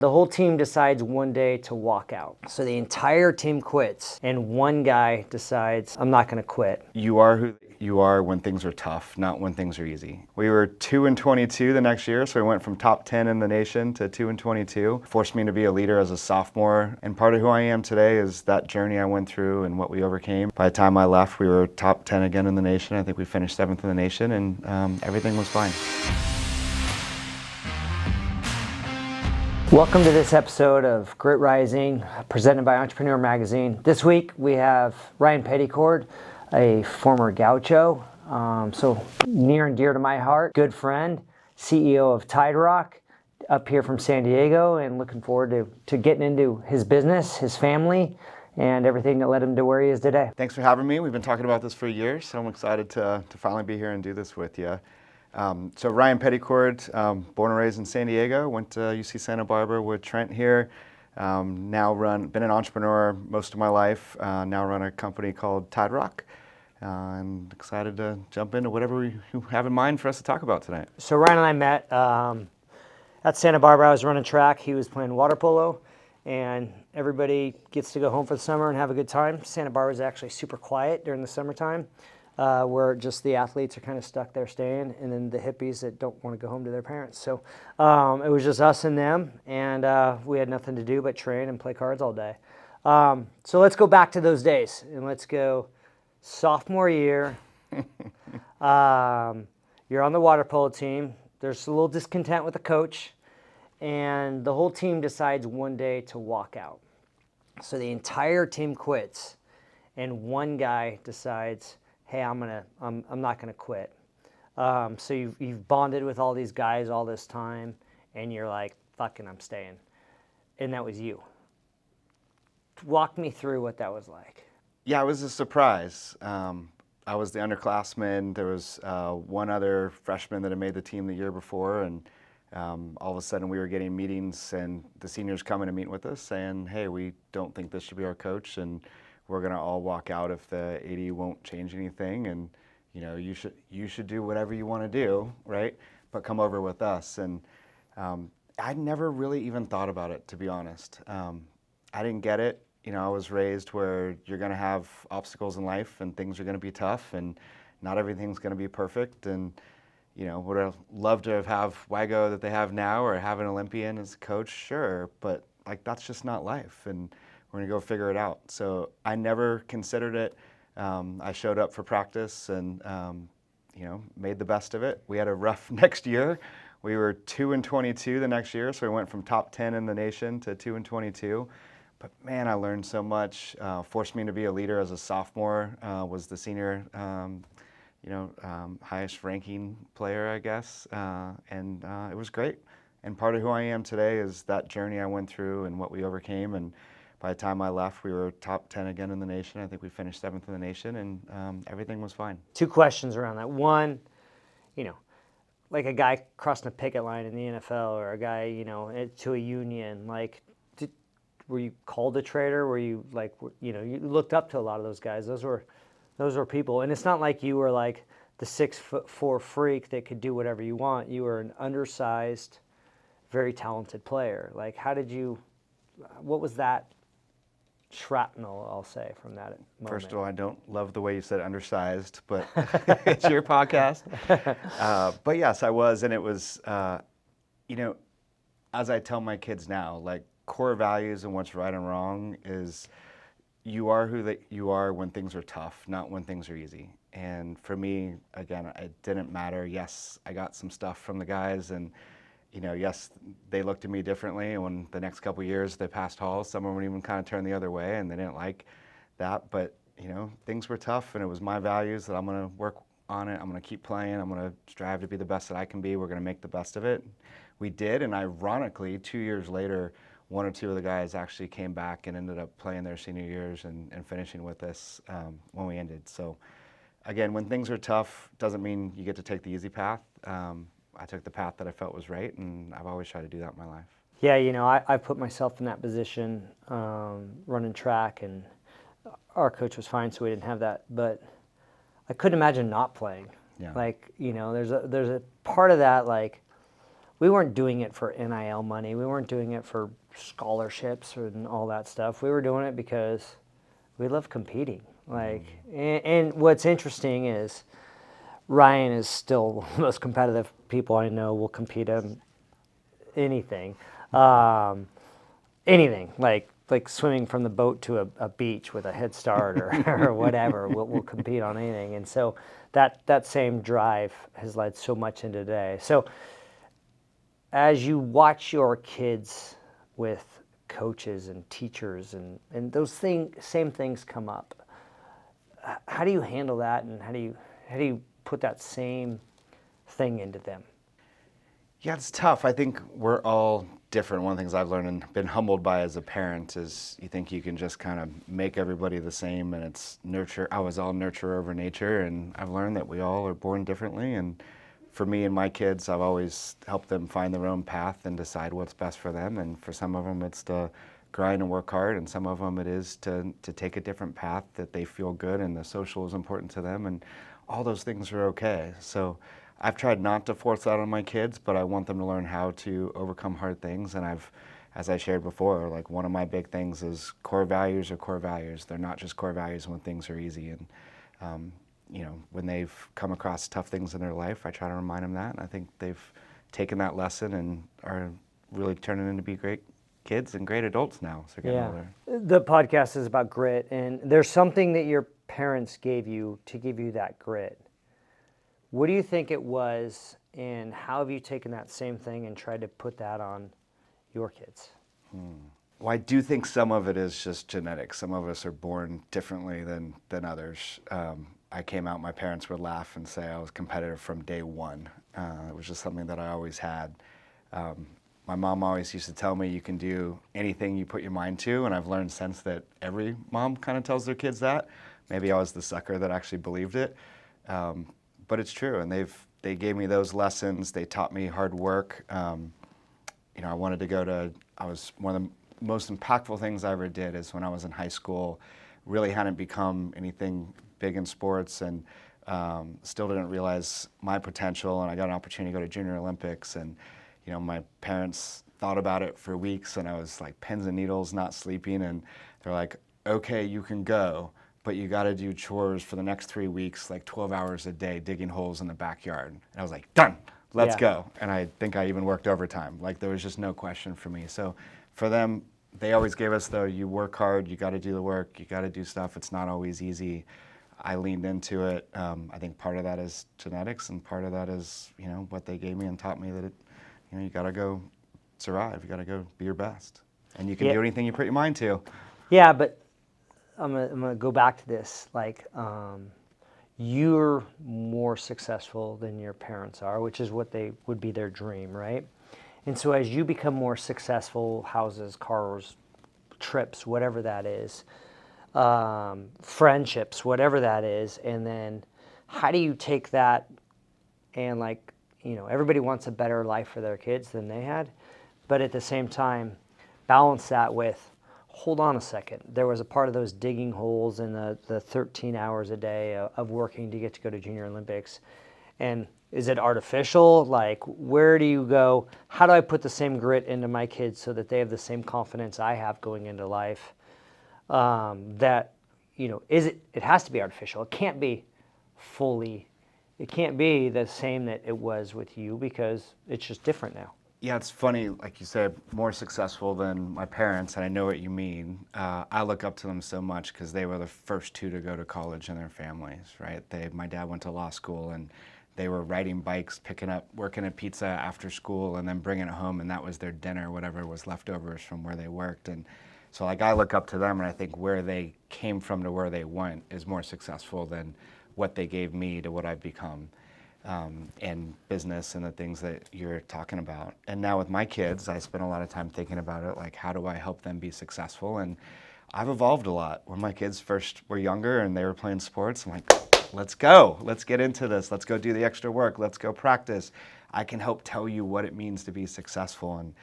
The whole team decides one day to walk out. So the entire team quits, and one guy decides, I'm not going to quit. You are who you are when things are tough, not when things are easy. We were 2-22 the next year, so we went from top 10 in the nation to 2-22. Forced me to be a leader as a sophomore, and part of who I am today is that journey I went through and what we overcame. By the time I left, we were top 10 again in the nation. I think we finished 7th in the nation, and everything was fine. Welcome to this episode of Grit Rising, presented by Entrepreneur Magazine. This week we have Ryan Peddycord, a former gaucho, so near and dear to my heart, good friend, CEO of Tide Rock, up here from San Diego, and looking forward to getting into his business, his family, and everything that led him to where he is today. Thanks for having me. We've been talking about this for years, so I'm excited to finally be here and do this with you. So Ryan Peddycord, born and raised in San Diego, went to UC Santa Barbara with Trent here. Been an entrepreneur most of my life, now run a company called Tide Rock. And excited to jump into whatever you have in mind for us to talk about tonight. So Ryan and I met at Santa Barbara. I was running track, he was playing water polo, and everybody gets to go home for the summer and have a good time. Santa Barbara is actually super quiet during the summertime. Where just the athletes are kind of stuck there staying, and then the hippies that don't want to go home to their parents. So it was just us and them, and we had nothing to do but train and play cards all day. So let's go back to those days, and let's go sophomore year. You're on the water polo team. There's a little discontent with the coach, and the whole team decides one day to walk out. So the entire team quits, and one guy decides, hey, I'm not gonna quit. So you've bonded with all these guys all this time, and you're like, fucking, I'm staying. And that was you. Walk me through what that was like. Yeah, it was a surprise. I was the underclassman. There was one other freshman that had made the team the year before, and all of a sudden we were getting meetings, and the seniors coming to meet with us saying, hey, we don't think this should be our coach, and we're gonna all walk out if the AD won't change anything, and you should do whatever you want to do, right? But come over with us. And I'd never really even thought about it, to be honest. I didn't get it. I was raised where you're gonna have obstacles in life, and things are gonna be tough, and not everything's gonna be perfect. And would I love to have Wago that they have now, or have an Olympian as a coach? Sure, but like that's just not life. And we're gonna go figure it out. So I never considered it. I showed up for practice and made the best of it. We had a rough next year. We were 2-22 the next year, so we went from top 10 in the nation to 2-22. But man, I learned so much. Forced me to be a leader as a sophomore. Was the senior, highest ranking player, I guess, and it was great. And part of who I am today is that journey I went through and what we overcame. And by the time I left, we were top 10 again in the nation. I think we finished 7th in the nation, and everything was fine. Two questions around that. One, like a guy crossing a picket line in the NFL, or a guy, to a union, like, were you called a traitor? Were you like, you looked up to a lot of those guys. Those were people. And it's not like you were like the 6'4" freak that could do whatever you want. You were an undersized, very talented player. Like, what was that shrapnel, I'll say, from that moment? First of all, I don't love the way you said undersized, but it's your podcast. But yes, I was, and it was, as I tell my kids now, like, core values and what's right and wrong is you are who you are when things are tough, not when things are easy. And for me, again, it didn't matter. Yes, I got some stuff from the guys, and yes, they looked at me differently, and when the next couple of years they passed halls, some of them even kind of turned the other way, and they didn't like that. But things were tough, and it was my values that I'm going to work on it. I'm going to keep playing. I'm going to strive to be the best that I can be. We're going to make the best of it. We did, and ironically, 2 years later, one or two of the guys actually came back and ended up playing their senior years and finishing with us when we ended. So again, when things are tough, doesn't mean you get to take the easy path. I took the path that I felt was right, and I've always tried to do that in my life. Yeah, I put myself in that position running track, and our coach was fine, so we didn't have that. But I couldn't imagine not playing. Yeah. Like, there's a part of that, like, we weren't doing it for NIL money. We weren't doing it for scholarships and all that stuff. We were doing it because we love competing. Like, and what's interesting is Ryan is still one of the most competitive people I know. Will compete in anything, anything like swimming from the boat to a beach with a head start or whatever. We'll compete on anything, and so that same drive has led so much into today. So as you watch your kids with coaches and teachers and those same things come up, how do you handle that, and how do you put that same thing into them? Yeah, it's tough. I think we're all different. One of the things I've learned and been humbled by as a parent is you think you can just kind of make everybody the same, and it's nurture. I was all nurture over nature, and I've learned that we all are born differently. And for me and my kids, I've always helped them find their own path and decide what's best for them. And for some of them, it's to grind and work hard, and some of them it is to take a different path that they feel good and the social is important to them, and all those things are okay. So I've tried not to force that on my kids, but I want them to learn how to overcome hard things. And as I shared before, like one of my big things is core values are core values. They're not just core values when things are easy. And when they've come across tough things in their life, I try to remind them that. And I think they've taken that lesson and are really turning into be great kids and great adults now. So getting older. The podcast is about grit, and there's something that your parents gave you to give you that grit. What do you think it was, and how have you taken that same thing and tried to put that on your kids? Well, I do think some of it is just genetic. Some of us are born differently than others. I came out, my parents would laugh and say I was competitive from day one. It was just something that I always had. My mom always used to tell me you can do anything you put your mind to, and I've learned since that every mom kind of tells their kids that. Maybe I was the sucker that actually believed it. But it's true, and they gave me those lessons. They taught me hard work. I wanted to go to, one of the most impactful things I ever did is when I was in high school, really hadn't become anything big in sports, and still didn't realize my potential, and I got an opportunity to go to Junior Olympics, and my parents thought about it for weeks, and I was like pins and needles, not sleeping, and they're like, okay, you can go, but you got to do chores for the next 3 weeks, like 12 hours a day, digging holes in the backyard. And I was like, done, let's go. And I think I even worked overtime. Like there was just no question for me. So for them, they always gave us you work hard, you got to do the work, you got to do stuff. It's not always easy. I leaned into it. I think part of that is genetics, and part of that is, what they gave me and taught me that you got to go survive. You got to go be your best. And you can do anything you put your mind to. Yeah, but I'm gonna go back to this. Like, you're more successful than your parents are, which is what they would be their dream, right? And so as you become more successful, houses, cars, trips, whatever that is, friendships, whatever that is, and then how do you take that and everybody wants a better life for their kids than they had, but at the same time, balance that with, hold on a second, there was a part of those digging holes and the 13 hours a day of working to get to go to Junior Olympics. And is it artificial? Like, where do you go? How do I put the same grit into my kids so that they have the same confidence I have going into life? It has to be artificial. It can't be it can't be the same that it was with you, because it's just different now. Yeah, it's funny, like you said, more successful than my parents, and I know what you mean. I look up to them so much because they were the first two to go to college in their families, right? My dad went to law school, and they were riding bikes, working at pizza after school, and then bringing it home, and that was their dinner, whatever was leftovers from where they worked. And so I look up to them, and I think where they came from to where they went is more successful than what they gave me to what I've become. And business and the things that you're talking about. And now with my kids, I spend a lot of time thinking about it, like how do I help them be successful? And I've evolved a lot. When my kids first were younger and they were playing sports, I'm like, let's go, let's get into this, let's go do the extra work, let's go practice. I can help tell you what it means to be successful. And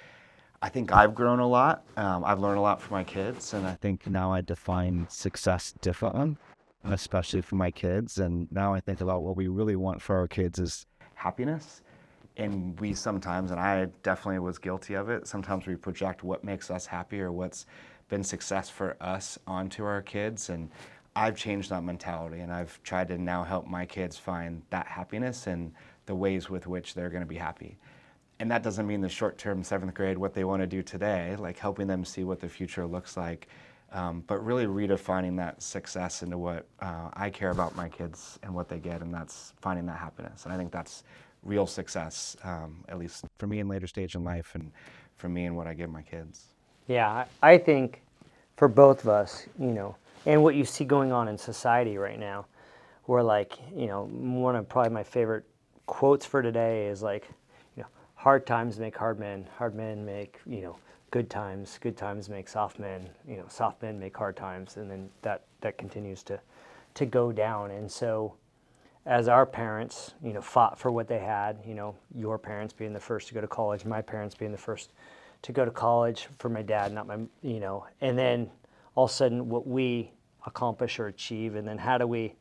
I think I've grown a lot. I've learned a lot from my kids, and I think now I define success differently, especially for my kids. And now I think about what we really want for our kids is happiness. And we sometimes, and I definitely was guilty of it, sometimes we project what makes us happy or what's been success for us onto our kids. And I've changed that mentality, and I've tried to now help my kids find that happiness and the ways with which they're going to be happy. And that doesn't mean the short-term 7th grade, what they want to do today, like helping them see what the future looks like, but really redefining that success into what I care about my kids and what they get, and that's finding that happiness. And I think that's real success, at least for me in later stage in life, and for me and what I give my kids. Yeah, I think for both of us, and what you see going on in society right now, where like, one of probably my favorite quotes for today is like, hard times make hard men make, good times make soft men, soft men make hard times, and then that continues to go down. And so as our parents, fought for what they had, your parents being the first to go to college, my parents being the first to go to college for my dad, not my, and then all of a sudden what we accomplish or achieve, and then how do we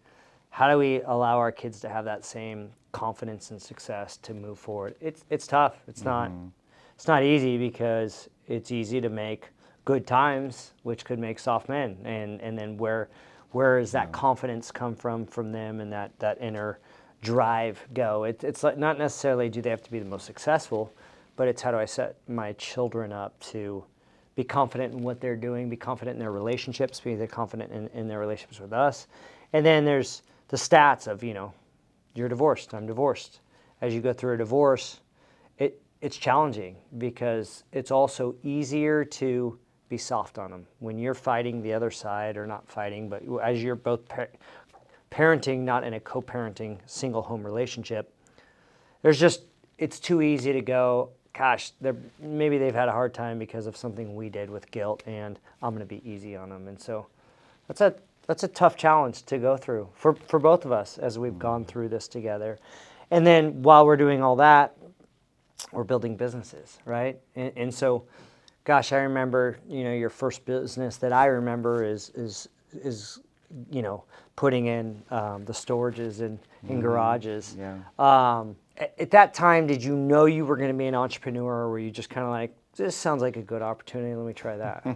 allow our kids to have that same confidence and success to move forward? It's tough. It's not easy, because it's easy to make good times, which could make soft men, and then where does that confidence come from them, and that inner drive go? It's like, not necessarily do they have to be the most successful, but it's how do I set my children up to be confident in what they're doing, be confident in their relationships, be confident in their relationships with us. And then there's the stats of, you're divorced, I'm divorced. As you go through a divorce, it's challenging, because it's also easier to be soft on them when you're fighting the other side, or not fighting, but as you're both parenting, not in a co-parenting single home relationship. It's too easy to go, gosh, maybe they've had a hard time because of something we did with guilt, and I'm going to be easy on them. And so that's a tough challenge to go through for both of us as we've gone through this together. And then while we're doing all that, we're building businesses, right? And so, gosh, I remember, your first business that I remember is putting in the storages in garages. Yeah. At that time, did you know you were going to be an entrepreneur, or were you just kind of like, this sounds like a good opportunity, let me try that?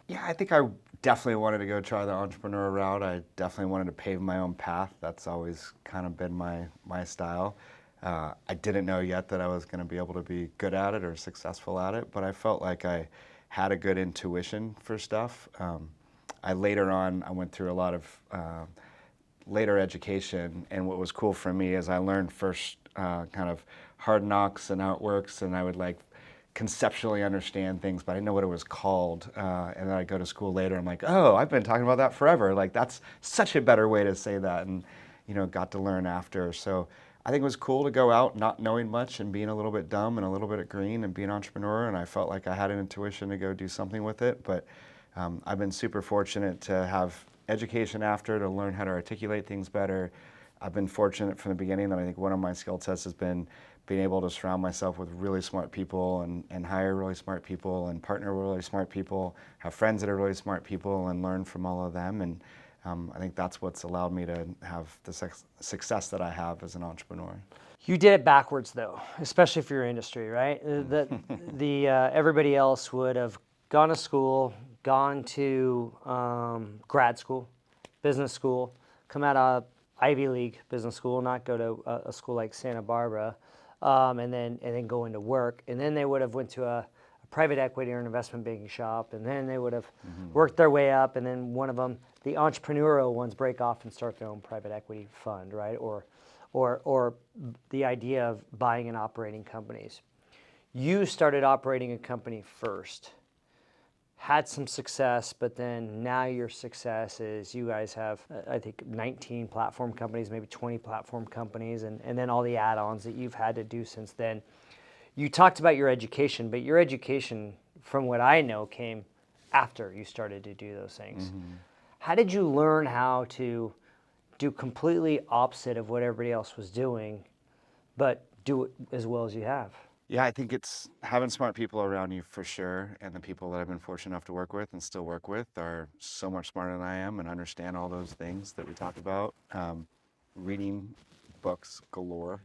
Yeah, I think I definitely wanted to go try the entrepreneur route. I definitely wanted to pave my own path. That's always kind of been my style. I didn't know yet that I was going to be able to be good at it or successful at it, but I felt like I had a good intuition for stuff. I went through a lot of later education, and what was cool for me is I learned first kind of hard knocks and how it works, and I would like conceptually understand things, but I didn't know what it was called. And then I go to school later, I'm like, oh, I've been talking about that forever. Like, that's such a better way to say that, and got to learn after. So I think it was cool to go out not knowing much and being a little bit dumb and a little bit green and be an entrepreneur, and I felt like I had an intuition to go do something with it. But I've been super fortunate to have education after, to learn how to articulate things better. I've been fortunate from the beginning that I think one of my skill sets has been being able to surround myself with really smart people, and hire really smart people, and partner with really smart people, have friends that are really smart people, and learn from all of them. And I think that's what's allowed me to have the success that I have as an entrepreneur. You did it backwards, though, especially for your industry, right? Everybody else would have gone to school, gone to grad school, business school, come out of Ivy League business school, not go to a school like Santa Barbara, and then go into work, and then they would have went to a private equity or an investment banking shop, and then they would have worked their way up, and then one of them, the entrepreneurial ones, break off and start their own private equity fund, right? Or the idea of buying and operating companies. You started operating a company first, had some success, but then now your success is you guys have, I think, 19 platform companies, maybe 20 platform companies, and then all the add-ons that you've had to do since then. You talked about your education, but your education, from what I know, came after you started to do those things. How did you learn how to do completely opposite of what everybody else was doing, but do it as well as you have? Yeah, I think it's having smart people around you for sure, and the people that I've been fortunate enough to work with and still work with are so much smarter than I am and understand all those things that we talked about. Reading books galore.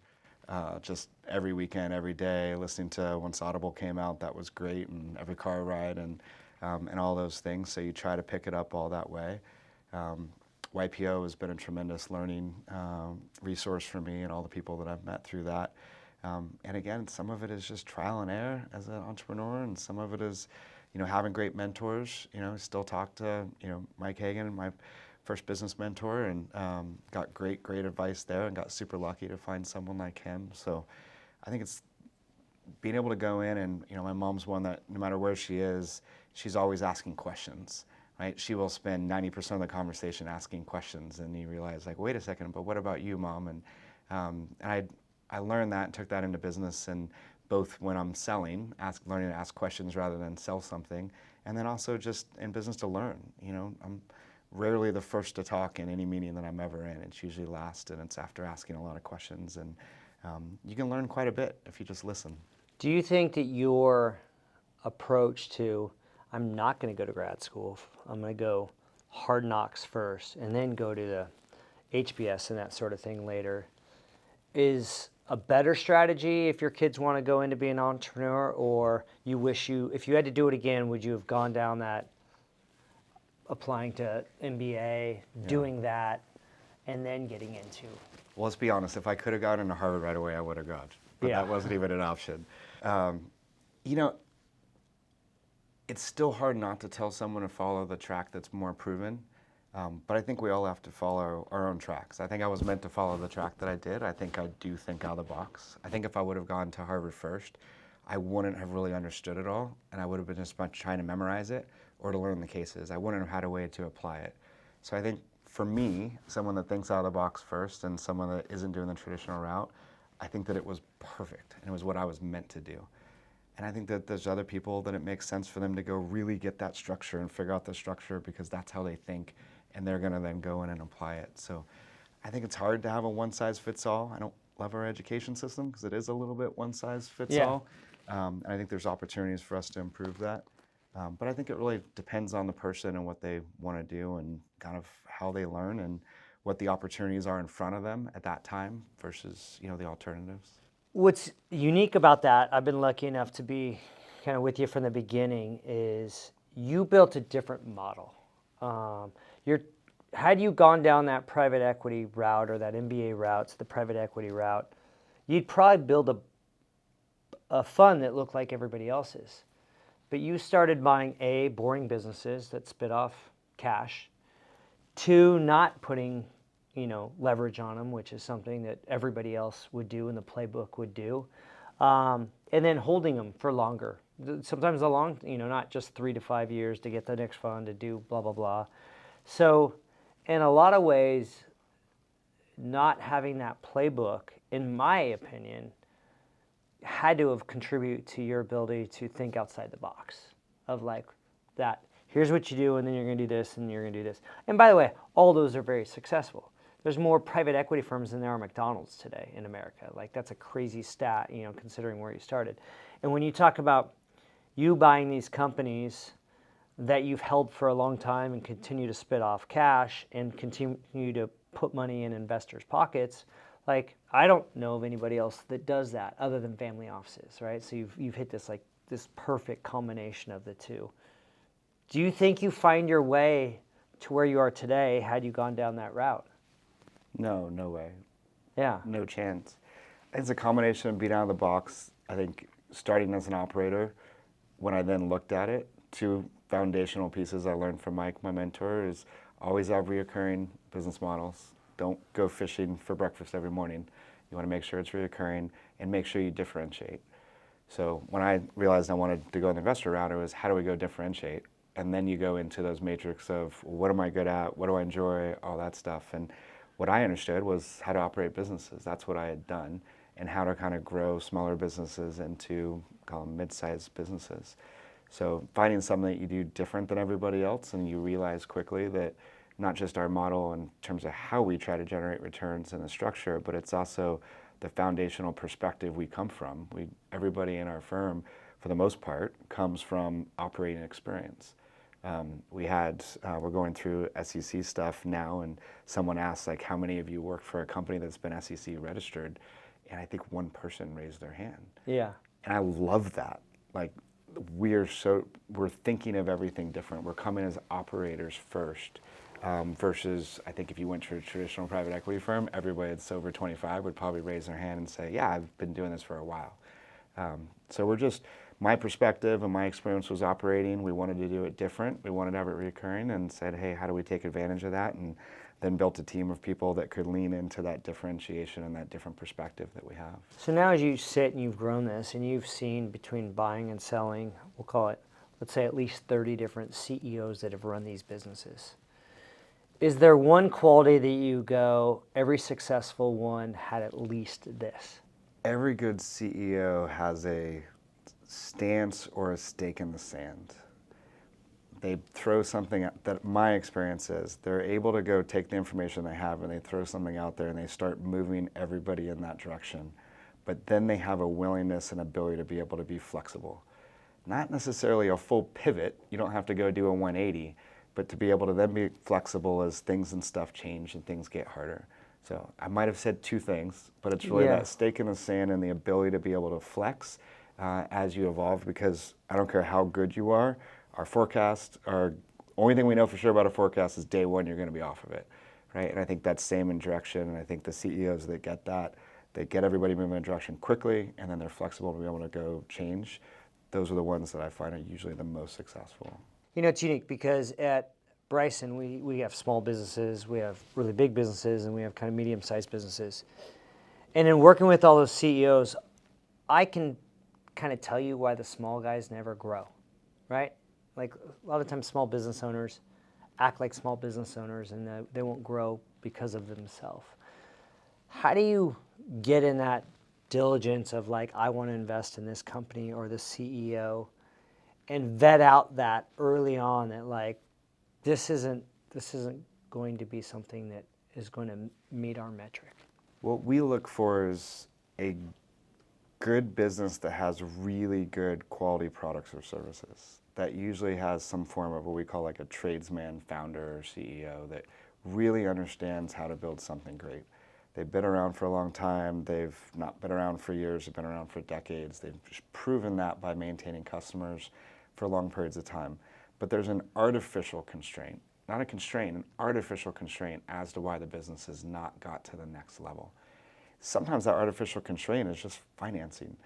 just every weekend, every day, listening to once Audible came out, that was great, and every car ride and all those things. So you try to pick it up all that way. YPO has been a tremendous learning resource for me and all the people that I've met through that. And again, some of it is just trial and error as an entrepreneur, and some of it is, having great mentors. Still talk to, Mike Hagan, my first business mentor, and got great advice there, and got super lucky to find someone like him. So I think it's being able to go in and, my mom's one that no matter where she is, she's always asking questions. Right? She will spend 90% of the conversation asking questions, and you realize, like, wait a second, but what about you, Mom? And I learned that and took that into business, and both when I'm selling, learning to ask questions rather than sell something, and then also just in business to learn. I'm rarely the first to talk in any meeting that I'm ever in. It's usually last, and it's after asking a lot of questions, and you can learn quite a bit if you just listen. Do you think that your approach to, I'm not going to go to grad school, I'm going to go hard knocks first and then go to the HBS and that sort of thing later, is a better strategy if your kids want to go into being an entrepreneur, or if you had to do it again, would you have gone down that applying to MBA, doing that, and then getting into? Well, let's be honest, if I could have gotten into Harvard right away, I would have gone, but that wasn't even an option. It's still hard not to tell someone to follow the track that's more proven, but I think we all have to follow our own tracks. I think I was meant to follow the track that I did. I think I do think out of the box. I think if I would have gone to Harvard first, I wouldn't have really understood it all, and I would have been just trying to memorize it or to learn the cases. I wouldn't have had a way to apply it. So I think for me, someone that thinks out of the box first and someone that isn't doing the traditional route, I think that it was perfect, and it was what I was meant to do. And I think that there's other people that it makes sense for them to go really get that structure and figure out the structure because that's how they think, and they're gonna then go in and apply it. So I think it's hard to have a one-size-fits-all. I don't love our education system because it is a little bit one-size-fits-all. And I think there's opportunities for us to improve that. But I think it really depends on the person and what they want to do and kind of how they learn and what the opportunities are in front of them at that time versus, the alternatives. What's unique about that, I've been lucky enough to be kind of with you from the beginning, is you built a different model. Had you gone down that private equity route or that MBA route to the private equity route, you'd probably build a fund that looked like everybody else's. But you started buying boring businesses that spit off cash, two, not putting leverage on them, which is something that everybody else would do and the playbook would do, and then holding them for longer. Sometimes not just 3 to 5 years to get the next fund to do blah, blah, blah. So in a lot of ways, not having that playbook, in my opinion, had to have contributed to your ability to think outside the box of like that. Here's what you do, and then you're going to do this, and you're going to do this. And by the way, all those are very successful. There's more private equity firms than there are McDonald's today in America. Like, that's a crazy stat, considering where you started. And when you talk about you buying these companies that you've held for a long time and continue to spit off cash and continue to put money in investors' pockets, like, I don't know of anybody else that does that other than family offices, right? So you've hit this perfect combination of the two. Do you think you find your way to where you are today had you gone down that route? No way. Yeah. No chance. It's a combination of being out of the box. I think starting as an operator, when I then looked at it, two foundational pieces I learned from Mike, my mentor, is always have reoccurring business models. Don't go fishing for breakfast every morning. You want to make sure it's reoccurring and make sure you differentiate. So when I realized I wanted to go the investor route, it was how do we go differentiate? And then you go into those matrix of what am I good at? What do I enjoy? All that stuff. And what I understood was how to operate businesses. That's what I had done, and how to kind of grow smaller businesses into, call them mid-sized businesses. So finding something that you do different than everybody else, and you realize quickly that not just our model in terms of how we try to generate returns and the structure, but it's also the foundational perspective we come from. Everybody in our firm, for the most part, comes from operating experience. We're going through SEC stuff now, and someone asked, like, how many of you work for a company that's been SEC registered? And I think one person raised their hand. Yeah. And I love that. Like, we're thinking of everything different. We're coming as operators first, versus I think if you went to a traditional private equity firm, everybody that's over 25 would probably raise their hand and say, yeah, I've been doing this for a while. So my perspective and my experience was operating. We wanted to do it different. We wanted to have it recurring, and said, hey, how do we take advantage of that? And then built a team of people that could lean into that differentiation and that different perspective that we have. So now as you sit and you've grown this and you've seen between buying and selling, we'll call it, let's say at least 30 different CEOs that have run these businesses. Is there one quality that you go, every successful one had at least this? Every good CEO has a stance or a stake in the sand. They throw something that my experience is they're able to go take the information they have and they throw something out there and they start moving everybody in that direction. But then they have a willingness and ability to be able to be flexible. Not necessarily a full pivot. You don't have to go do a 180, but to be able to then be flexible as things and stuff change and things get harder. So I might have said two things, but it's really that stake in the sand and the ability to be able to flex as you evolve, because I don't care how good you are, our forecast, only thing we know for sure about a forecast is day one you're going to be off of it, right? And I think that's same in direction, and I think the CEOs that get that, they get everybody moving in a direction quickly, and then they're flexible to be able to go change. Those are the ones that I find are usually the most successful. You know, it's unique because at Bryson, we have small businesses, we have really big businesses, and we have kind of medium-sized businesses. And in working with all those CEOs, I can kind of tell you why the small guys never grow, right? Like a lot of times small business owners act like small business owners and they won't grow because of themselves. How do you get in that diligence of like, I want to invest in this company or this CEO, and vet out that early on that like, this isn't going to be something that is going to meet our metric? What we look for is a good business that has really good quality products or services. That usually has some form of what we call like a tradesman, founder, or CEO that really understands how to build something great. They've been around for a long time. They've not been around for years. They've been around for decades. They've proven that by maintaining customers for long periods of time. But there's an artificial constraint, not a constraint, an artificial constraint as to why the business has not got to the next level. Sometimes that artificial constraint is just financing,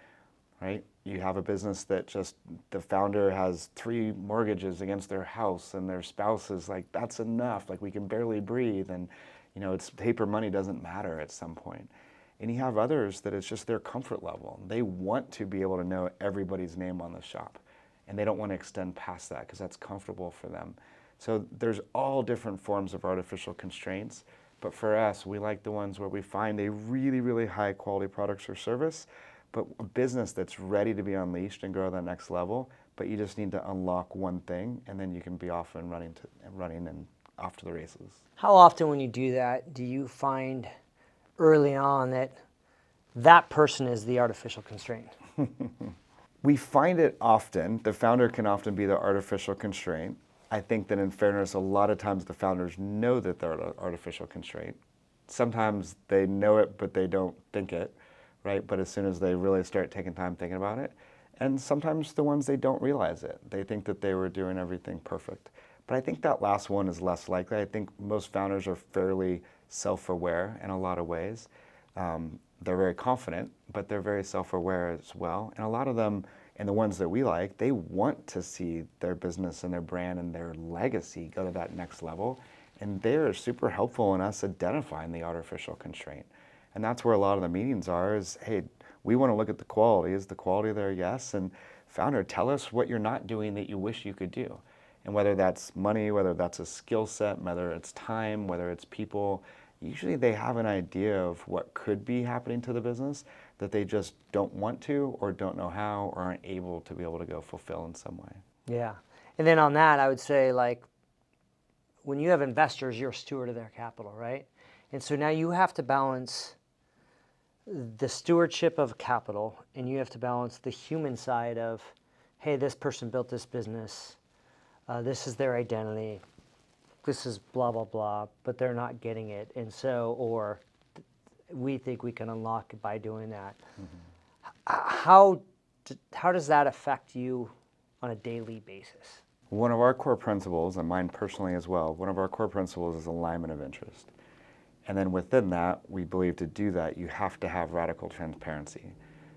right? You have a business that just the founder has 3 mortgages against their house and their spouse is like, that's enough, like we can barely breathe, and you know, it's paper money doesn't matter at some point. And you have others that it's just their comfort level. They want to be able to know everybody's name on the shop, and they don't want to extend past that because that's comfortable for them. So there's all different forms of artificial constraints. But for us, we like the ones where we find a really, really high quality products or service, but a business that's ready to be unleashed and grow to that next level. But you just need to unlock one thing, and then you can be off and running and off to the races. How often when you do that, do you find early on that that person is the artificial constraint? We find it often. The founder can often be the artificial constraint. I think that in fairness, a lot of times the founders know that they're an artificial constraint. Sometimes they know it, but they don't think it, right? But as soon as they really start taking time thinking about it, and sometimes the ones they don't realize it. They think that they were doing everything perfect. But I think that last one is less likely. I think most founders are fairly self-aware in a lot of ways. They're very confident, but they're very self-aware as well. And a lot of them, and the ones that we like, they want to see their business and their brand and their legacy go to that next level. And they're super helpful in us identifying the artificial constraint. And that's where a lot of the meetings are is, hey, we want to look at the quality. Is the quality there? Yes. And founder, tell us what you're not doing that you wish you could do. And whether that's money, whether that's a skill set, whether it's time, whether it's people, usually they have an idea of what could be happening to the business that they just don't want to or don't know how or aren't able to be able to go fulfill in some way. Yeah. And then on that, I would say, like, when you have investors, you're a steward of their capital, right? And so now you have to balance the stewardship of capital, and you have to balance the human side of, hey, this person built this business, this is their identity, this is blah, blah, blah, but they're not getting it. And so, or we think we can unlock by doing that. How does that affect you on a daily basis? One of our core principles, and mine personally as well, one of our core principles is alignment of interest. And then within that, we believe to do that, you have to have radical transparency.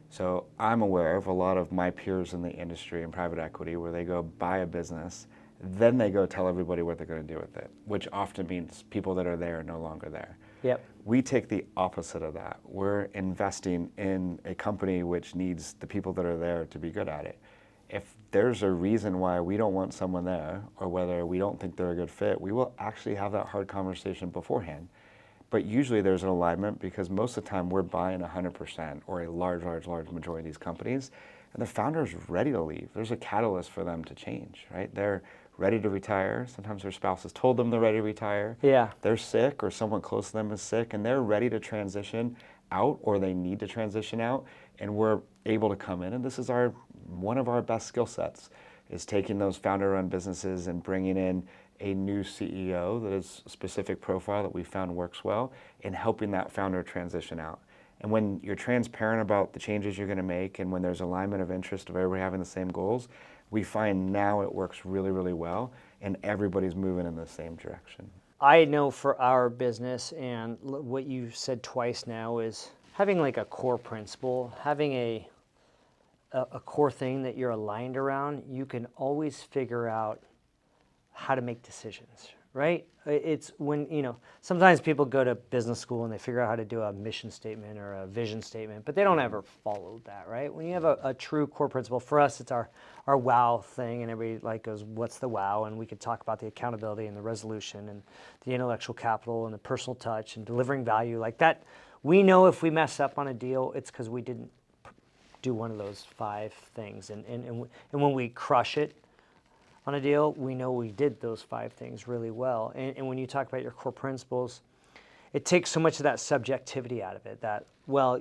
So I'm aware of a lot of my peers in the industry and private equity where they go buy a business, then they go tell everybody what they're going to do with it, which often means people that are there are no longer there. Yep. We take the opposite of that. We're investing in a company which needs the people that are there to be good at it. If there's a reason why we don't want someone there, or whether we don't think they're a good fit, we will actually have that hard conversation beforehand. But usually there's an alignment because most of the time we're buying 100% or a large majority of these companies, and the founder's ready to leave. There's a catalyst for them to change, right? They're ready to retire. Sometimes their spouse has told them they're ready to retire. Yeah. They're sick or someone close to them is sick and they're ready to transition out or they need to transition out, and we're able to come in, and this is one of our best skill sets is taking those founder-run businesses and bringing in a new CEO that is a specific profile that we found works well and helping that founder transition out. And when you're transparent about the changes you're going to make and when there's alignment of interest of everybody having the same goals, we find now it works really, really well and everybody's moving in the same direction. I know for our business, and what you said twice now, is having like a core principle, having a core thing that you're aligned around, you can always figure out how to make decisions, right? It's when, sometimes people go to business school and they figure out how to do a mission statement or a vision statement, but they don't ever follow that, right? When you have a true core principle, for us, it's our wow thing, and everybody goes, what's the wow? And we could talk about the accountability and the resolution and the intellectual capital and the personal touch and delivering value like that. We know if we mess up on a deal, it's because we didn't do one of those 5 things. And when we crush it on a deal, we know we did those 5 things really well. And when you talk about your core principles, it takes so much of that subjectivity out of it, that, well,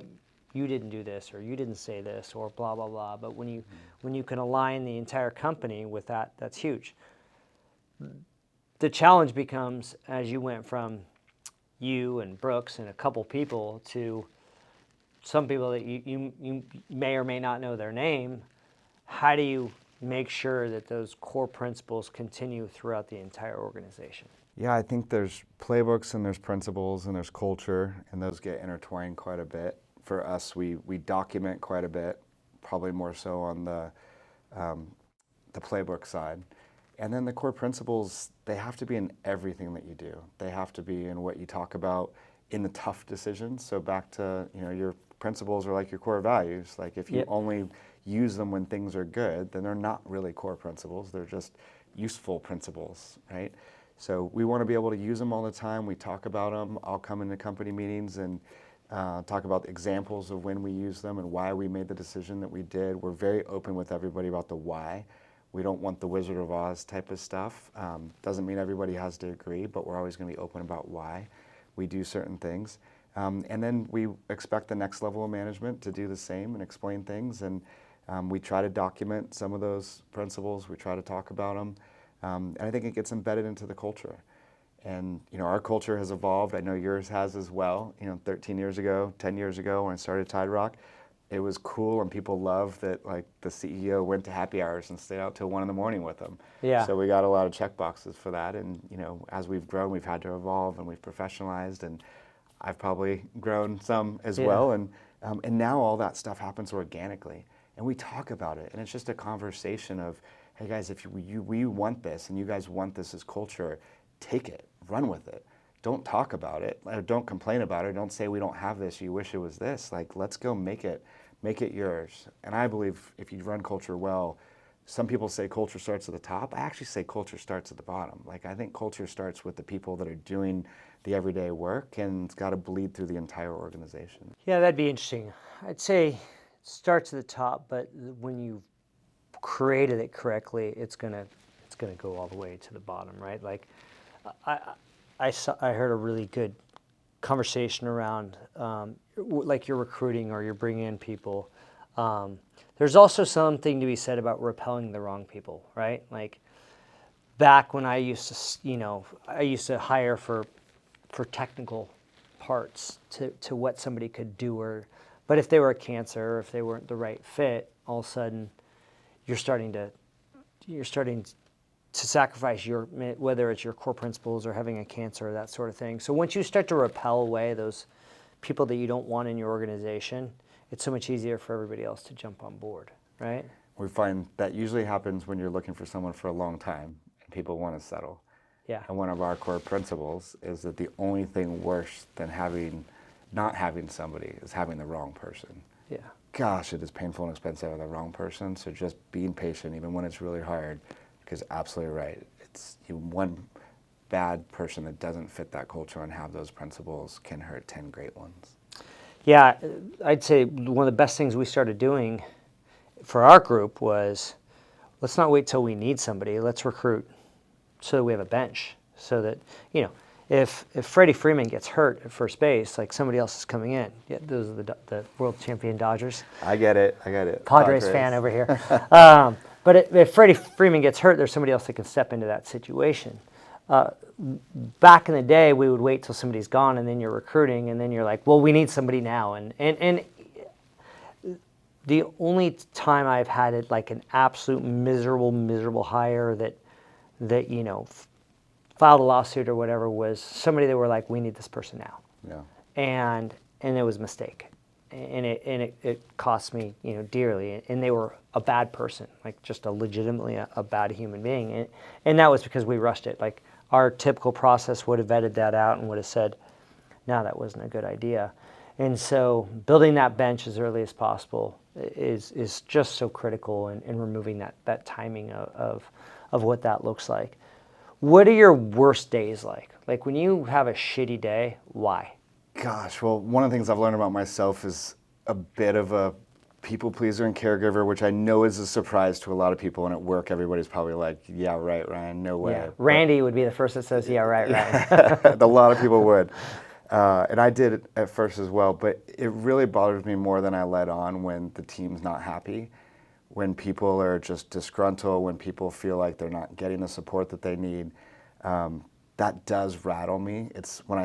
you didn't do this, or you didn't say this, or blah, blah, blah. But when you can align the entire company with that, that's huge. The challenge becomes, as you went from you and Brooks and a couple people to some people that you may or may not know their name, how do you make sure that those core principles continue throughout the entire organization? Yeah, I think there's playbooks and there's principles and there's culture, and those get intertwined quite a bit. For us, we document quite a bit, probably more so on the playbook side. And then the core principles, they have to be in everything that you do. They have to be in what you talk about in the tough decisions. So back to, your principles are like your core values. Like if you only use them when things are good, then they're not really core principles. They're just useful principles, right? So we want to be able to use them all the time. We talk about them. I'll come into company meetings and talk about examples of when we use them and why we made the decision that we did. We're very open with everybody about the why. We don't want the Wizard of Oz type of stuff. Doesn't mean everybody has to agree, but we're always going to be open about why we do certain things. And then we expect the next level of management to do the same and explain things. And we try to document some of those principles. We try to talk about them. And I think it gets embedded into the culture. And, our culture has evolved. I know yours has as well. 13 years ago, 10 years ago when I started Tide Rock, it was cool and people loved that the CEO went to happy hours and stayed out till 1 a.m. with them. Yeah. So we got a lot of check boxes for that. And, as we've grown, we've had to evolve and we've professionalized, and I've probably grown some as well. And now all that stuff happens organically. And we talk about it, and it's just a conversation of, hey guys, if we want this and you guys want this as culture, take it, run with it. Don't talk about it, or don't complain about it. Don't say we don't have this, you wish it was this. Let's go make it yours. And I believe if you run culture well, some people say culture starts at the top. I actually say culture starts at the bottom. I think culture starts with the people that are doing the everyday work, and it's got to bleed through the entire organization. Yeah, that'd be interesting. I'd say it starts at the top, but when you've created it correctly, it's gonna go all the way to the bottom, right? I heard a really good conversation around you're recruiting or you're bringing in people. There's also something to be said about repelling the wrong people, right? Back when I used to hire for technical parts to what somebody could do, but if they were a cancer, or if they weren't the right fit, all of a sudden you're starting to sacrifice whether it's your core principles or having a cancer or that sort of thing. So once you start to repel away those people that you don't want in your organization, it's so much easier for everybody else to jump on board, right? We find that usually happens when you're looking for someone for a long time and people want to settle. Yeah. And one of our core principles is that the only thing worse than not having somebody is having the wrong person. Yeah. Gosh, it is painful and expensive to have the wrong person. So just being patient, even when it's really hard, because absolutely right. It's one bad person that doesn't fit that culture and have those principles can hurt 10 great ones. Yeah, I'd say one of the best things we started doing for our group was, let's not wait till we need somebody. Let's recruit so that we have a bench. So that, if Freddie Freeman gets hurt at first base, like somebody else is coming in. Yeah, those are the world champion Dodgers. I get it. Padres fan over here. But if Freddie Freeman gets hurt, there's somebody else that can step into that situation. Back in the day, we would wait till somebody's gone, and then you're recruiting, and then you're like, well, we need somebody now. And the only time I've had it like an absolute miserable hire that filed a lawsuit or whatever was somebody that were like, we need this person now. Yeah. And it was a mistake. And it cost me, dearly. And they were a bad person, like just legitimately a bad human being. And that was because we rushed it. Like our typical process would have vetted that out and would have said, no, that wasn't a good idea. And so building that bench as early as possible is just so critical in removing that timing of what that looks like. What are your worst days like? Like when you have a shitty day, why? Gosh, well, one of the things I've learned about myself is a bit of a people pleaser and caregiver, which I know is a surprise to a lot of people. And at work, everybody's probably like, yeah, right, Ryan, no way. Yeah. Randy would be the first that says, yeah, right, Ryan. A lot of people would. And I did it at first as well, but it really bothers me more than I let on when the team's not happy, when people are just disgruntled, when people feel like they're not getting the support that they need. That does rattle me. It's when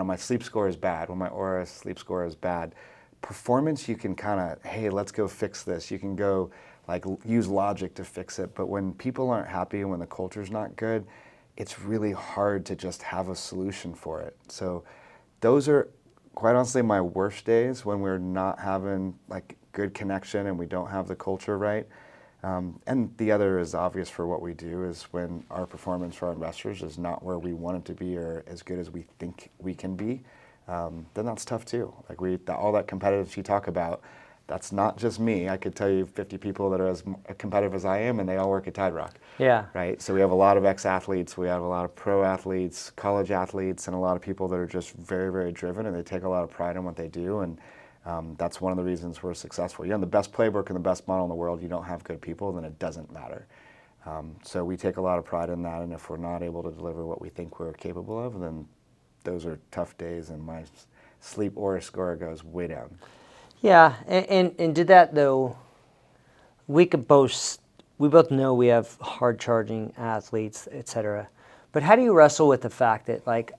my sleep score is bad, when my Aura sleep score is bad. Performance, you can kind of, hey, let's go fix this. You can go like use logic to fix it. But when people aren't happy and when the culture's not good, it's really hard to just have a solution for it. So those are quite honestly my worst days, when we're not having like good connection and we don't have the culture right. And the other is obvious for what we do is when our performance for our investors is not where we want it to be or as good as we think we can be, then that's tough too. Like all that competitive you talk about, that's not just me. I could tell you 50 people that are as competitive as I am, and they all work at Tide Rock. Yeah. Right. So we have a lot of ex-athletes, we have a lot of pro athletes, college athletes, and a lot of people that are just very, very driven, and they take a lot of pride in what they do. And that's one of the reasons we're successful. You're in the best playbook and the best model in the world. You don't have good people, then it doesn't matter. So we take a lot of pride in that. And if we're not able to deliver what we think we're capable of, then those are tough days, and my sleep Aura score goes way down. Yeah, and did that though, we both know we have hard charging athletes, etc. But how do you wrestle with the fact that like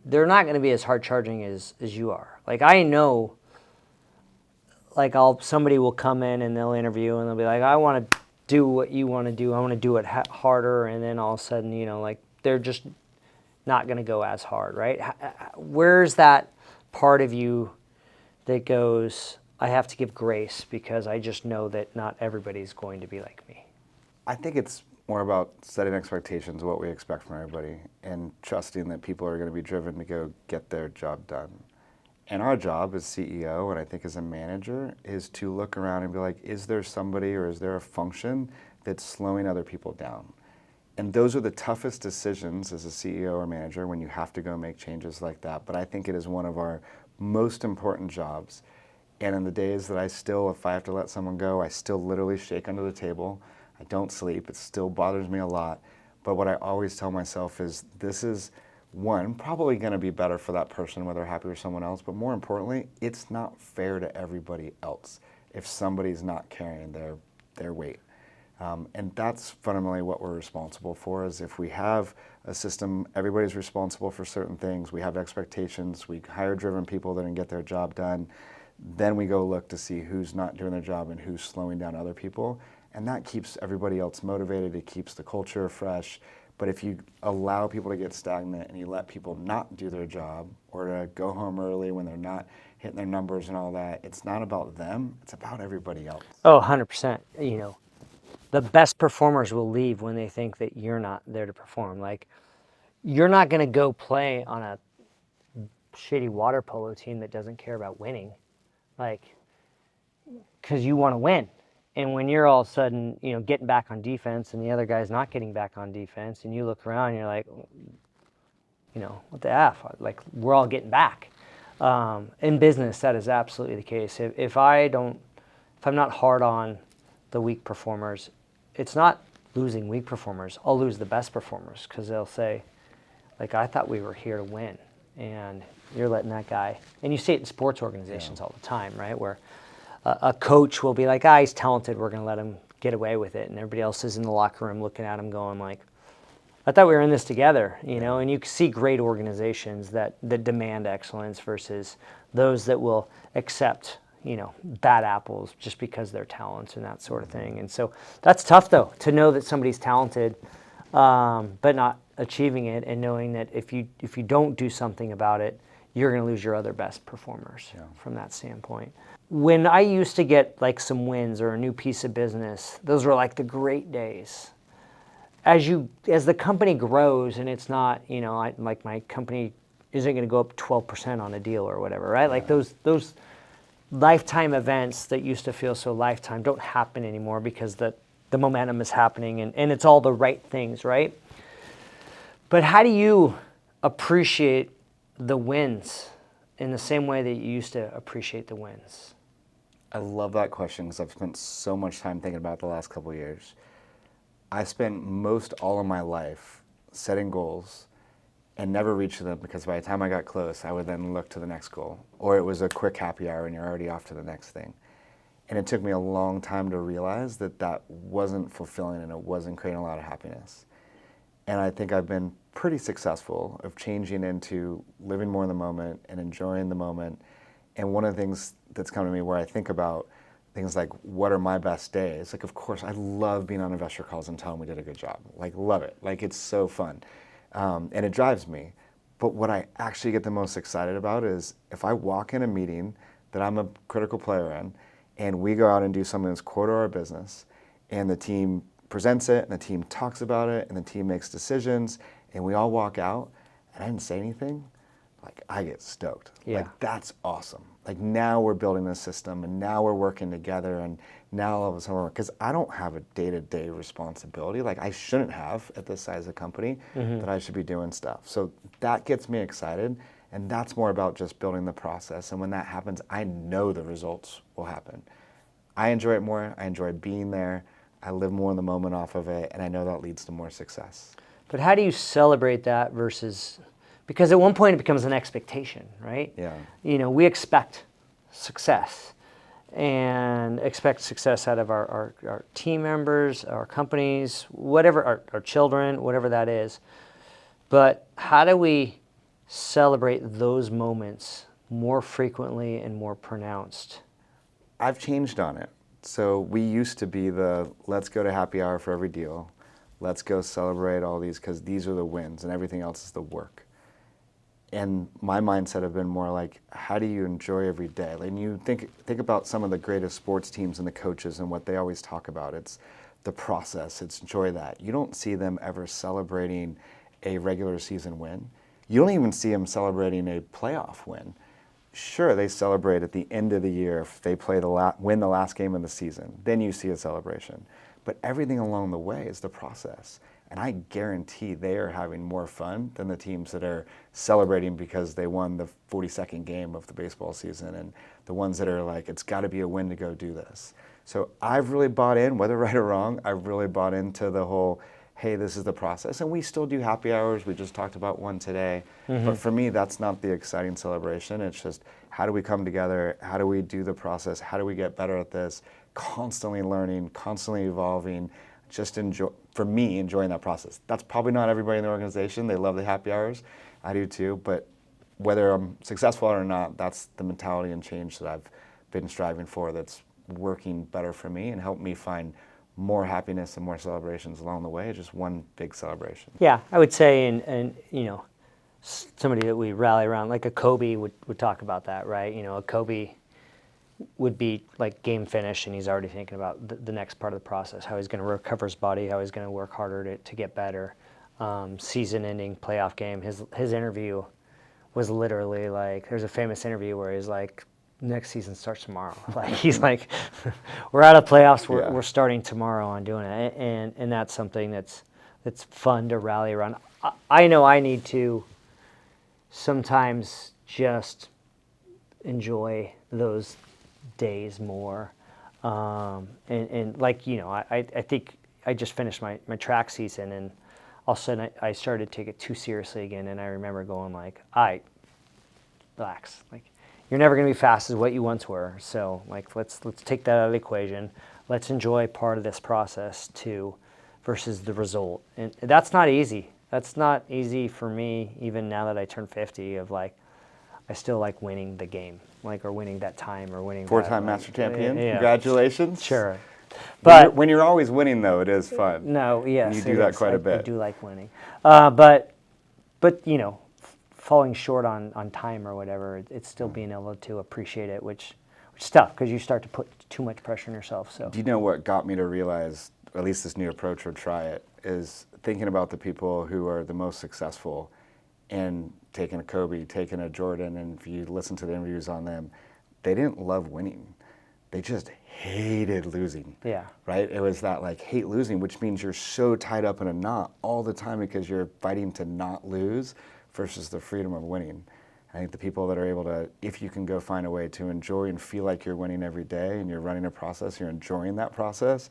they're not going to be as hard charging as you are? Like I know, like somebody will come in and they'll interview and they'll be like, I want to do what you want to do. I want to do it harder, and then all of a sudden, like they're just not going to go as hard, right? Where's that part of you that goes, I have to give grace because I just know that not everybody's going to be like me? I think it's more about setting expectations of what we expect from everybody and trusting that people are going to be driven to go get their job done. And our job as CEO, and I think as a manager, is to look around and be like, is there somebody or is there a function that's slowing other people down? And those are the toughest decisions as a CEO or manager when you have to go make changes like that. But I think it is one of our most important jobs. And in the days that if I have to let someone go, I still literally shake under the table. I don't sleep. It still bothers me a lot. But what I always tell myself is this is, one, probably going to be better for that person, whether they're happy with someone else. But more importantly, it's not fair to everybody else if somebody's not carrying their weight. And that's fundamentally what we're responsible for, is if we have a system, everybody's responsible for certain things, we have expectations, we hire driven people that can get their job done, then we go look to see who's not doing their job and who's slowing down other people. And that keeps everybody else motivated, it keeps the culture fresh. But if you allow people to get stagnant and you let people not do their job or to go home early when they're not hitting their numbers and all that, it's not about them, it's about everybody else. Oh, 100%. The best performers will leave when they think that you're not there to perform. Like, you're not going to go play on a shitty water polo team that doesn't care about winning, like, because you want to win. And when you're all of a sudden, getting back on defense and the other guy's not getting back on defense, and you look around and you're like, what the F? Like, we're all getting back. In business, that is absolutely the case. If I'm not hard on the weak performers, it's not losing weak performers. I'll lose the best performers because they'll say, like, I thought we were here to win, and you're letting that guy. And you see it in sports organizations all the time, right? Where a coach will be like, he's talented, we're going to let him get away with it. And everybody else is in the locker room looking at him going like, I thought we were in this together, And you see great organizations that demand excellence versus those that will accept, bad apples just because they're talents and that sort of thing. And so that's tough, though, to know that somebody's talented, but not achieving it, and knowing that if you don't do something about it, you're going to lose your other best performers from that standpoint. When I used to get like some wins or a new piece of business, those were like the great days. As the company grows, and it's not, like my company isn't going to go up 12% on a deal or whatever, right? Like those lifetime events that used to feel so lifetime don't happen anymore because the momentum is happening and it's all the right things, right? But how do you appreciate the wins in the same way that you used to appreciate the wins? I love that question because I've spent so much time thinking about it the last couple of years. I spent most all of my life setting goals and never reaching them because by the time I got close, I would then look to the next goal. Or it was a quick happy hour and you're already off to the next thing. And it took me a long time to realize that wasn't fulfilling and it wasn't creating a lot of happiness. And I think I've been pretty successful of changing into living more in the moment and enjoying the moment. And one of the things that's come to me where I think about things like, what are my best days? Like, of course, I love being on investor calls and telling them we did a good job. Like, love it. Like, it's so fun. And it drives me. But what I actually get the most excited about is if I walk in a meeting that I'm a critical player in, and we go out and do something that's core to our business, and the team presents it, and the team talks about it, and the team makes decisions, and we all walk out, and I didn't say anything, like, I get stoked. Yeah. Like, that's awesome. Like, now we're building this system, and now we're working together, and now all of a sudden, because I don't have a day-to-day responsibility, like I shouldn't have at this size of company, that I should be doing stuff. So that gets me excited, and that's more about just building the process. And when that happens, I know the results will happen. I enjoy it more. I enjoy being there. I live more in the moment off of it, and I know that leads to more success. But how do you celebrate that versus, because at one point it becomes an expectation, right? Yeah. We expect success and expect success out of our team members, our companies, whatever, our children, whatever that is. But how do we celebrate those moments more frequently and more pronounced? I've changed on it. So we used to be let's go to happy hour for every deal. Let's go celebrate all these because these are the wins and everything else is the work. And my mindset have been more like, how do you enjoy every day? Like, you think about some of the greatest sports teams and the coaches and what they always talk about. It's the process. It's enjoy that. You don't see them ever celebrating a regular season win. You don't even see them celebrating a playoff win. Sure, they celebrate at the end of the year if they win the last game of the season. Then you see a celebration. But everything along the way is the process. And I guarantee they are having more fun than the teams that are celebrating because they won the 42nd game of the baseball season, and the ones that are like, it's got to be a win to go do this. So I've really bought in, whether right or wrong, I've really bought into the whole, hey, this is the process. And we still do happy hours. We just talked about one today. But for me, that's not the exciting celebration. It's just, how do we come together? How do we do the process? How do we get better at this? Constantly learning, constantly evolving. just enjoying that process. That's probably not everybody in the organization. They love the happy hours. I do too, but whether I'm successful or not, that's the mentality and change that I've been striving for that's working better for me and helped me find more happiness and more celebrations along the way, just one big celebration. Yeah, I would say, and somebody that we rally around, like a Kobe would talk about that, right? A Kobe would be like game finish, and he's already thinking about the next part of the process, how he's going to recover his body, how he's going to work harder to get better. Season-ending playoff game. His interview was literally like, there's a famous interview where he's like, next season starts tomorrow. Like he's like, we're out of playoffs. We're starting tomorrow on doing it, and that's something that's fun to rally around. I know I need to sometimes just enjoy those days more, and like I think I just finished my track season, and all of a sudden I started to take it too seriously again, and I remember going like, relax, like. You're never going to be fast as what you once were. So, like, let's take that out of the equation. Let's enjoy part of this process too, versus the result. And that's not easy. That's not easy for me, even now that I turned 50. Of like, I still like winning the game, like, or winning that time, or winning. Four-time master champion. Yeah. Congratulations. Sure. But when you're always winning, though, it is fun. No, yes, and you do that quite a bit. I do like winning, but falling short on time or whatever, it's still being able to appreciate it, which is tough because you start to put too much pressure on yourself. So, do you know what got me to realize, at least this new approach or try it, is thinking about the people who are the most successful and taking a Kobe, taking a Jordan, and if you listen to the interviews on them, they didn't love winning. They just hated losing. Yeah. Right? It was that like hate losing, which means you're so tied up in a knot all the time because you're fighting to not lose versus the freedom of winning. I think the people that are able to, if you can go find a way to enjoy and feel like you're winning every day and you're running a process, you're enjoying that process,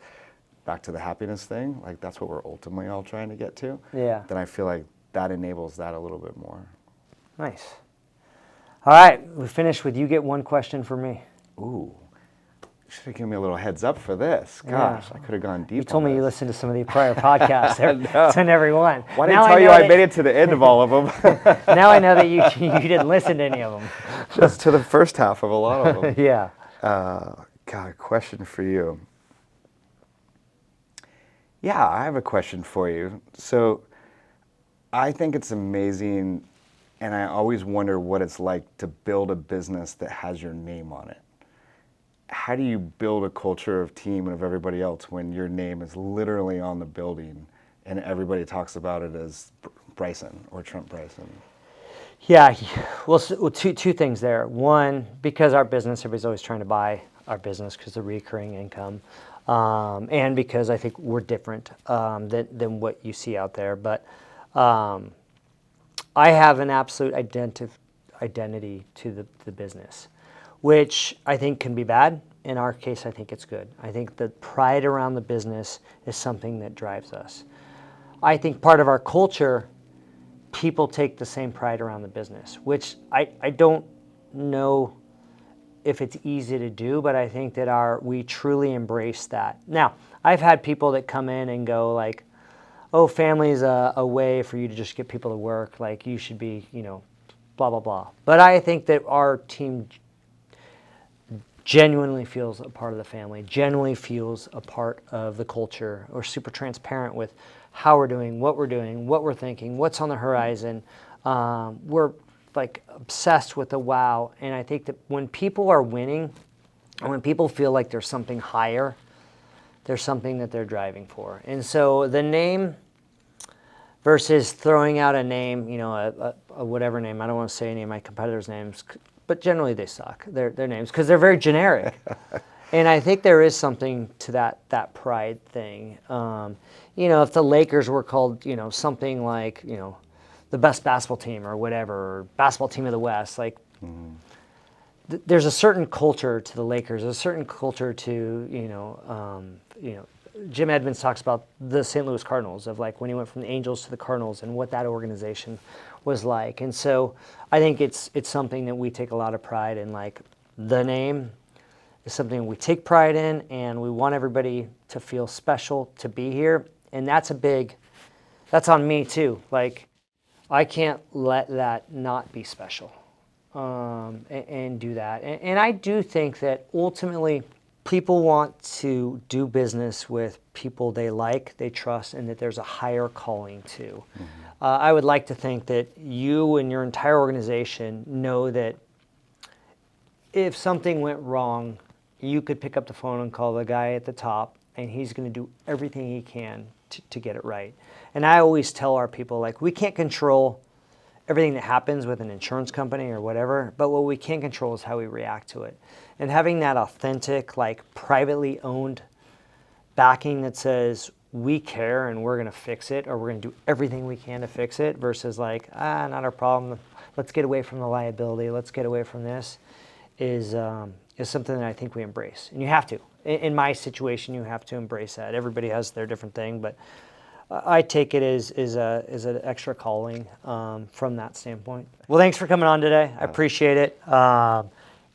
back to the happiness thing, like that's what we're ultimately all trying to get to. Yeah. Then I feel like that enables that a little bit more. Nice. All right, we finished with you get one question for me. Ooh. Should have given me a little heads up for this. Gosh, I could have gone deep. You told me this. You listened to some of the prior podcasts. It's in every one. Why didn't I tell you I made it to the end of all of them? Now I know that you didn't listen to any of them. Just to the first half of a lot of them. Yeah. God, a question for you. Yeah, I have a question for you. So I think it's amazing, and I always wonder what it's like to build a business that has your name on it. How do you build a culture of team and of everybody else when your name is literally on the building and everybody talks about it as Bryson or Trent Bryson? Yeah, well, two things there. One, because our business, everybody's always trying to buy our business because of recurring income, and because I think we're different than what you see out there. But I have an absolute identity to the business, which I think can be bad. In our case, I think it's good. I think the pride around the business is something that drives us. I think part of our culture, people take the same pride around the business, which I don't know if it's easy to do, but I think that we truly embrace that. Now, I've had people that come in and go like, oh, family is a way for you to just get people to work, like you should be, blah, blah, blah. But I think that our team genuinely feels a part of the family, genuinely feels a part of the culture. We're super transparent with how we're doing, what we're thinking, what's on the horizon. We're like obsessed with the wow. And I think that when people are winning, and when people feel like there's something higher, there's something that they're driving for. And so the name versus throwing out a name, a whatever name, I don't want to say any of my competitors' names, but generally they suck, their names, because they're very generic. And I think there is something to that pride thing. If the Lakers were called, something like, the best basketball team or whatever, or basketball team of the West, like there's a certain culture to the Lakers, a certain culture to, Jim Edmonds talks about the St. Louis Cardinals, of like when he went from the Angels to the Cardinals and what that organization was like. And so I think it's something that we take a lot of pride in, like the name is something we take pride in, and we want everybody to feel special to be here. And that's on me too. Like, I can't let that not be special, and do that. And I do think that ultimately people want to do business with people they like, they trust, and that there's a higher calling to. I would like to think that you and your entire organization know that if something went wrong, you could pick up the phone and call the guy at the top, and he's going to do everything he can to get it right. And I always tell our people, like, we can't control everything that happens with an insurance company or whatever, but what we can control is how we react to it. And having that authentic, like, privately owned backing that says, we care and we're going to fix it, or we're going to do everything we can to fix it, versus like, not our problem, let's get away from the liability, let's get away from this, is something that I think we embrace. And you have to. In my situation, you have to embrace that. Everybody has their different thing, but I take it as an extra calling from that standpoint. Well, thanks for coming on today. I appreciate it.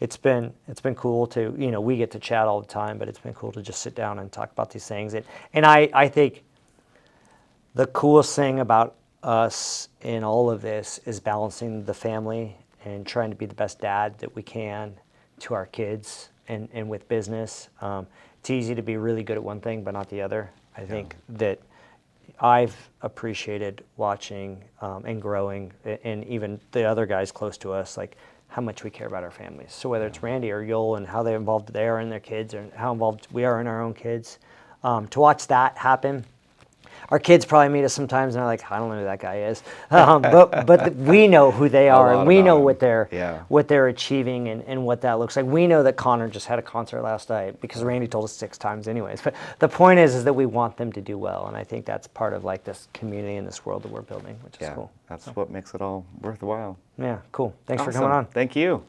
It's been cool to, we get to chat all the time, but it's been cool to just sit down and talk about these things. And I think the coolest thing about us in all of this is balancing the family and trying to be the best dad that we can to our kids and with business. It's easy to be really good at one thing but not the other. I think that I've appreciated watching and growing, and even the other guys close to us, like how much we care about our families. So whether it's Randy or Yoel and how they involved they are in their kids, or how involved we are in our own kids, to watch that happen. Our kids probably meet us sometimes and they're like, I don't know who that guy is, but we know who they are, and we know what they're achieving and what that looks like. We know that Connor just had a concert last night because Randy told us 6 times anyways. But the point is that we want them to do well, and I think that's part of like this community and this world that we're building, which is cool. That's what makes it all worthwhile. Yeah, cool. Thanks for Awesome. coming on. Thank you.